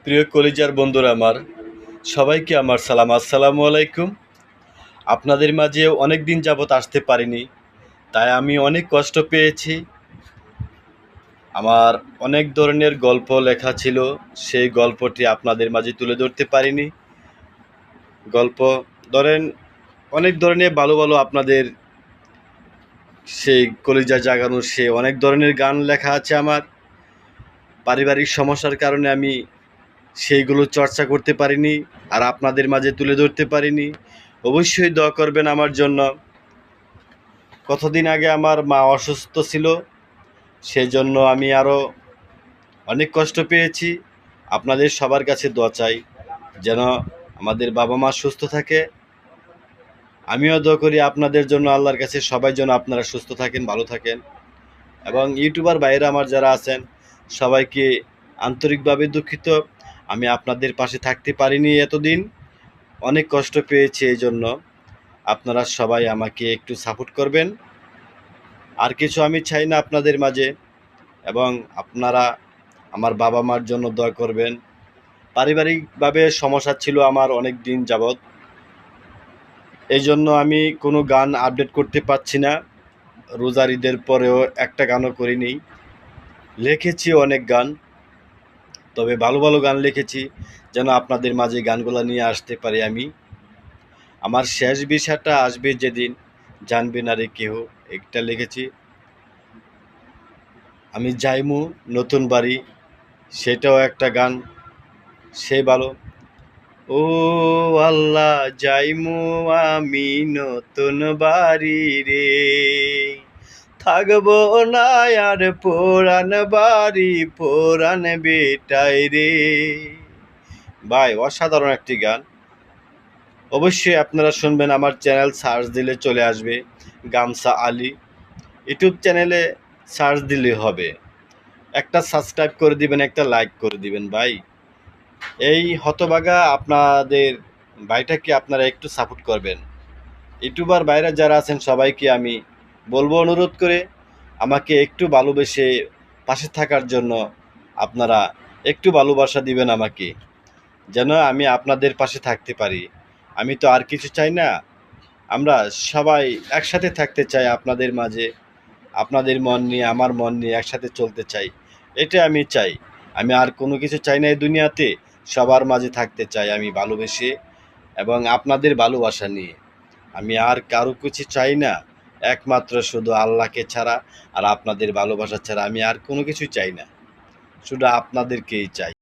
প্রিয় কলিজার বন্ধুরা আমার, সবাইকে আমার সালাম, আসসালামু আলাইকুম। আপনাদের মাঝে অনেক দিন যাবত আসতে পারিনি, তাই আমি অনেক কষ্ট পেয়েছি। আমার অনেক ধরনের গল্প লেখা ছিল, সেই গল্পটি আপনাদের মাঝে তুলে ধরতে পারিনি। গল্প ধরেন অনেক ধরনের ভালো ভালো আপনাদের সেই কলিজা জাগানোর সে অনেক ধরনের গান লেখা আছে আমার। পারিবারিক সমস্যার কারণে আমি সেইগুলো চর্চা করতে পারিনি, আর আপনাদের মাঝে তুলে ধরতে পারিনি। অবশ্যই দোয়া করবেন আমার জন্য। কতদিন আগে আমার মা অসুস্থ ছিল, সেজন্য আমি আরও অনেক কষ্ট পেয়েছি। আপনাদের সবার কাছে দোয়া চাই যেন আমাদের বাবা মা সুস্থ থাকে। আমিও দোয়া করি আপনাদের জন্য, আল্লাহর কাছে সবাই যেন আপনারা সুস্থ থাকেন, ভালো থাকেন। এবং ইউটিউবার বাইরে আমার যারা আছেন সবাইকে আন্তরিকভাবে দুঃখিত, আমি আপনাদের পাশে থাকতে পারিনি এতদিন, অনেক কষ্ট পেয়েছি। এই জন্য আপনারা সবাই আমাকে একটু সাপোর্ট করবেন। আর কিছু আমি চাই না আপনাদের মাঝে। এবং আপনারা আমার বাবা মার জন্য দোয়া করবেন। পারিবারিকভাবে সমস্যা ছিল আমার অনেক দিন যাবৎ, এই জন্য আমি কোনো গান আপডেট করতে পারছি না। রোজার ঈদের পরেও একটা গানও করিনি। লিখেছি অনেক গান, তবে ভালো ভালো গান লিখেছি, যেন আপনাদের মাঝে গানগুলো নিয়ে আসতে পারি আমি। আমার শেষ বিষয়টা আসবে যেদিন, জানবে না রে কেহ, একটা লিখেছি। আমি যাইমু নতুন বাড়ি, সেটাও একটা গান, সে ভালো। ও আল্লাহ, যাইমু আমি নতুন বাড়ি রে, থাকবো না আর পুরান বাড়ি, পুরান বেটাই রে। ভাই, অসাধারণ একটি গান। অবশ্যই আপনারা শুনবেন। আমার চ্যানেল সার্চ দিলে চলে আসবে, গামছা আলী। ইউটিউব চ্যানেলে সার্চ দিলে হবে। একটা সাবস্ক্রাইব করে দিবেন, একটা লাইক করে দিবেন ভাই। এই হতভাগা আপনাদের ভাইটাকে আপনারা একটু সাপোর্ট করবেন। ইউটিউবার বাইরে যারা আছেন সবাইকে আমি বলবো, অনুরোধ করে আমাকে একটু ভালোবেসে পাশে থাকার জন্য আপনারা একটু ভালোবাসা দিবেন আমাকে, যেন আমি আপনাদের পাশে থাকতে পারি। আমি তো আর কিছু চাই না, আমরা সবাই একসাথে থাকতে চাই আপনাদের মাঝে। আপনাদের মন নিয়ে আমার মন নিয়ে একসাথে চলতে চাই, এটা আমি চাই। আমি আর কোনো কিছু চাই না এই দুনিয়াতে, সবার মাঝে থাকতে চাই আমি ভালোবেসে এবং আপনাদের ভালোবাসা নিয়ে। আমি আর কারো কিছু চাই না, একমাত্র শুধু আল্লাহকে ছাড়া আর আপনাদের ভালোবাসা ছাড়া আমি আর কোনো কিছু চাই না, শুধু আপনাদেরকেই চাই।